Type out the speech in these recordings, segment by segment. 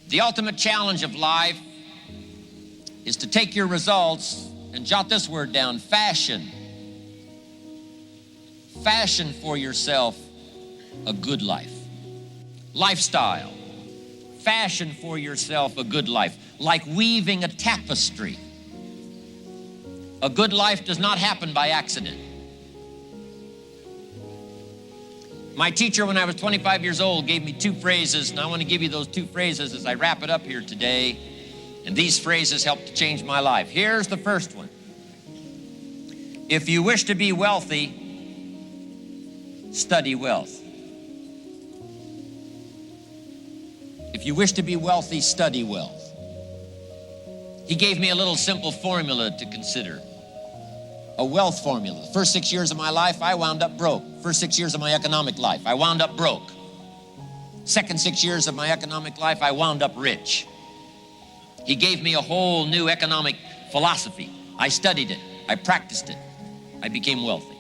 The ultimate challenge of life is to take your results and jot this word down: fashion. Fashion for yourself a good life. Lifestyle. Fashion for yourself a good life. Like weaving a tapestry. A good life does not happen by accident. My teacher, when I was 25 years old, gave me two phrases, and I want to give you those two phrases as I wrap it up here today. And these phrases helped to change my life. Here's the first one. If you wish to be wealthy, study wealth. If you wish to be wealthy, study wealth. He gave me a little simple formula to consider. A wealth formula. The first 6 years of my life, I wound up broke. First 6 years of my economic life, I wound up broke. Second 6 years of my economic life, I wound up rich. He gave me a whole new economic philosophy. I studied it. I practiced it. I became wealthy.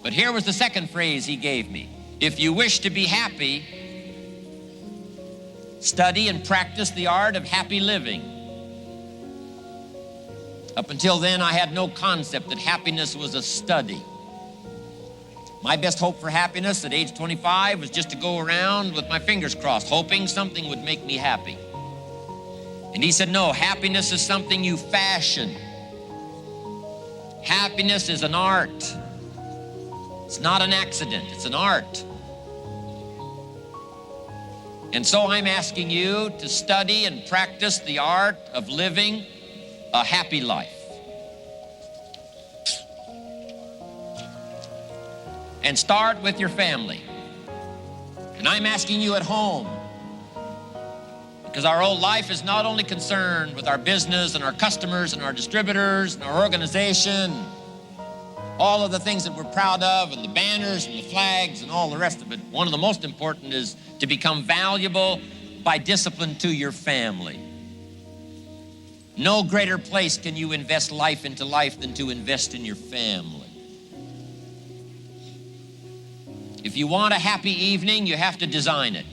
But here was the second phrase he gave me. If you wish to be happy, study and practice the art of happy living. Up until then, I had no concept that happiness was a study. My best hope for happiness at age 25 was just to go around with my fingers crossed, hoping something would make me happy. And he said, no, happiness is something you fashion. Happiness is an art. It's not an accident, it's an art. And so I'm asking you to study and practice the art of living a happy life. And start with your family. And I'm asking you at home, because our whole life is not only concerned with our business and our customers and our distributors and our organization, all of the things that we're proud of and the banners and the flags and all the rest of it. One of the most important is to become valuable by discipline to your family. No greater place can you invest life into life than to invest in your family. If you want a happy evening, you have to design it.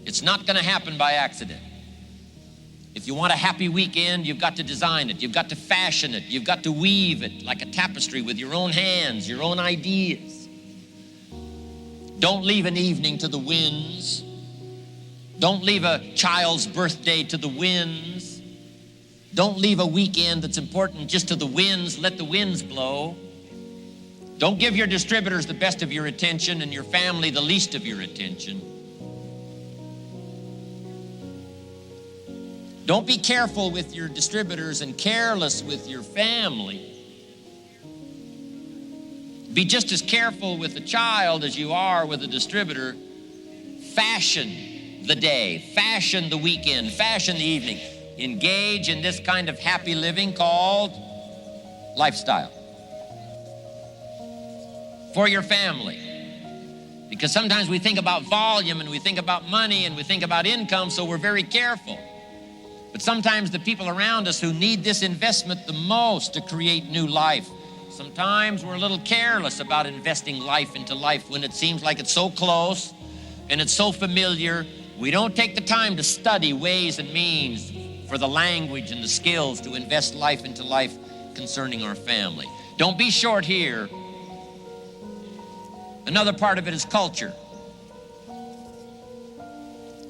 It's not going to happen by accident. If you want a happy weekend, you've got to design it. You've got to fashion it. You've got to weave it like a tapestry with your own hands, your own ideas. Don't leave an evening to the winds. Don't leave a child's birthday to the winds. Don't leave a weekend that's important just to the winds. Let the winds blow. Don't give your distributors the best of your attention and your family the least of your attention. Don't be careful with your distributors and careless with your family. Be just as careful with a child as you are with a distributor. Fashion the day, fashion the weekend, fashion the evening. Engage in this kind of happy living called lifestyle for your family. Because sometimes we think about volume and we think about money and we think about income, so we're very careful. But sometimes the people around us who need this investment the most to create new life, sometimes we're a little careless about investing life into life when it seems like it's so close and it's so familiar. We don't take the time to study ways and means for the language and the skills to invest life into life concerning our family. Don't be short here. Another part of it is culture.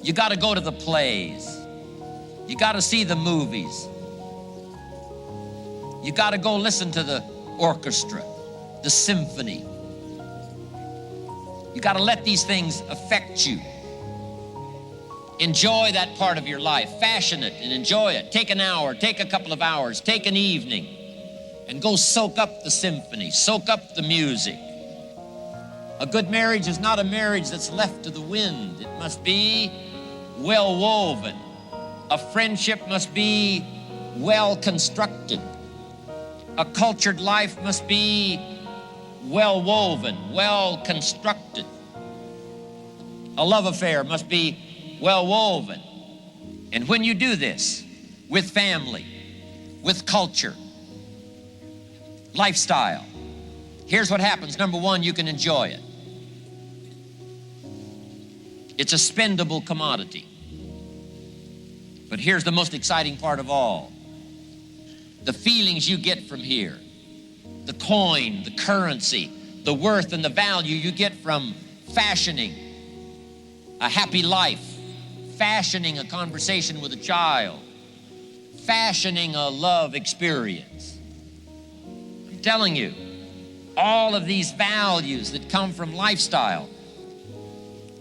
You got to go to the plays. You got to see the movies. You got to go listen to the orchestra, the symphony. You got to let these things affect you. Enjoy that part of your life. Fashion it and enjoy it. Take an hour, take a couple of hours, take an evening, and go soak up the symphony, soak up the music. A good marriage is not a marriage that's left to the wind. It must be well woven. A friendship must be well constructed. A cultured life must be well woven, well constructed. A love affair must be well woven. And when you do this with family, with culture, lifestyle, here's what happens. Number one, you can enjoy it. It's a spendable commodity. But here's the most exciting part of all. The feelings you get from here, the coin, the currency, the worth and the value you get from fashioning a happy life, fashioning a conversation with a child, fashioning a love experience. I'm telling you, all of these values that come from lifestyle.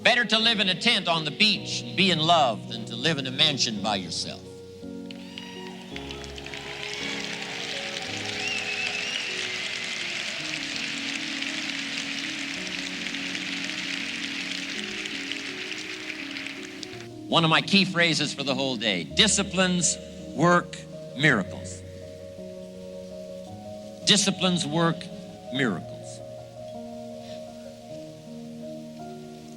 Better to live in a tent on the beach and be in love than to live in a mansion by yourself. One of my key phrases for the whole day: disciplines work miracles. Disciplines work miracles.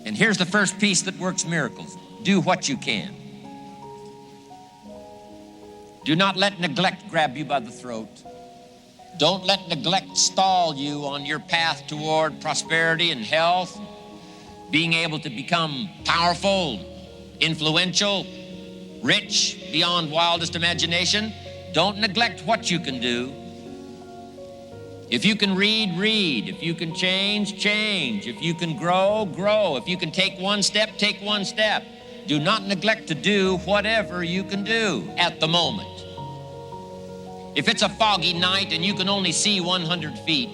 And here's the first piece that works miracles. Do what you can. Do not let neglect grab you by the throat. Don't let neglect stall you on your path toward prosperity and health, being able to become powerful, influential, rich beyond wildest imagination. Don't neglect what you can do. If you can read, read. If you can change, change. If you can grow, grow. If you can take one step, take one step. Do not neglect to do whatever you can do at the moment. If it's a foggy night and you can only see 100 feet,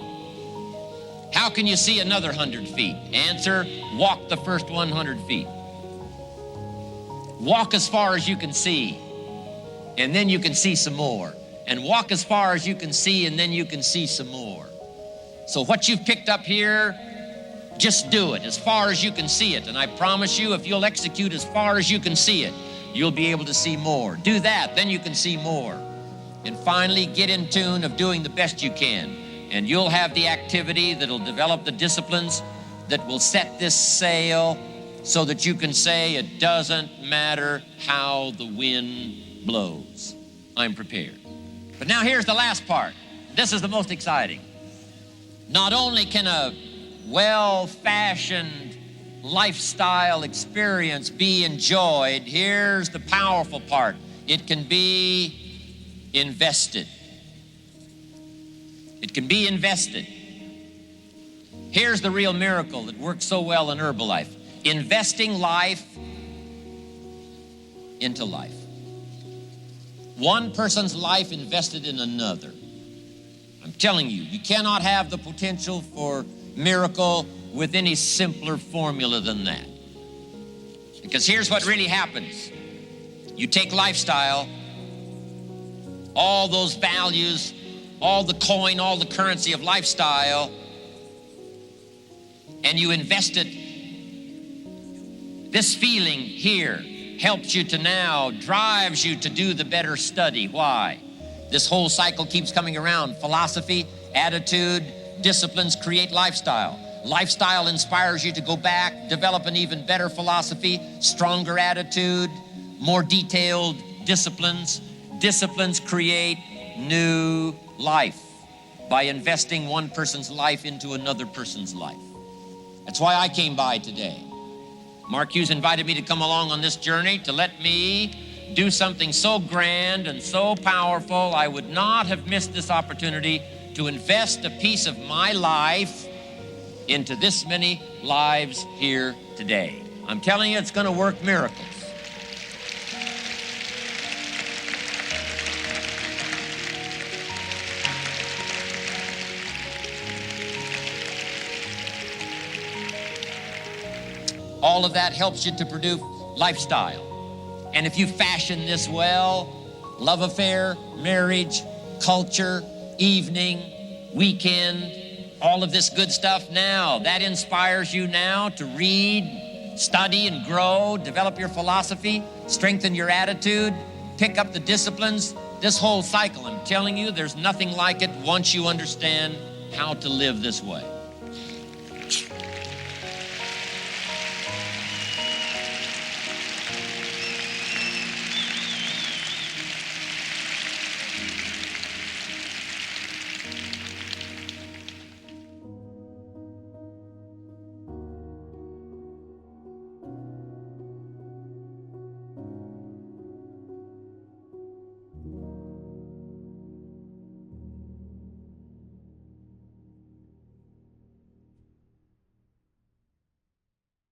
how can you see another 100 feet? Answer: walk the first 100 feet. Walk as far as you can see, and then you can see some more. And walk as far as you can see, and then you can see some more. So what you've picked up here, just do it as far as you can see it. And I promise you, if you'll execute as far as you can see it, you'll be able to see more. Do that, then you can see more. And finally, get in tune of doing the best you can. And you'll have the activity that'll develop the disciplines that will set this sail so that you can say, it doesn't matter how the wind blows. I'm prepared. But now here's the last part. This is the most exciting. Not only can a well-fashioned lifestyle experience be enjoyed, here's the powerful part. It can be invested. It can be invested. Here's the real miracle that works so well in Herbalife. Investing life into life. One person's life invested in another. I'm telling you, you cannot have the potential for miracle with any simpler formula than that. Because here's what really happens. You take lifestyle, all those values, all the coin, all the currency of lifestyle, and you invest it. This feeling here helps you to now, drives you to do the better study. Why? This whole cycle keeps coming around. Philosophy, attitude, disciplines create lifestyle. Lifestyle inspires you to go back, develop an even better philosophy, stronger attitude, more detailed disciplines. Disciplines create new life by investing one person's life into another person's life. That's why I came by today. Mark Hughes invited me to come along on this journey to let me do something so grand and so powerful. I would not have missed this opportunity to invest a piece of my life into this many lives here today. I'm telling you, it's going to work miracles. All of that helps you to produce lifestyle. And if you fashion this well, love affair, marriage, culture, evening, weekend, all of this good stuff now, that inspires you now to read, study and grow, develop your philosophy, strengthen your attitude, pick up the disciplines. This whole cycle, I'm telling you, there's nothing like it once you understand how to live this way.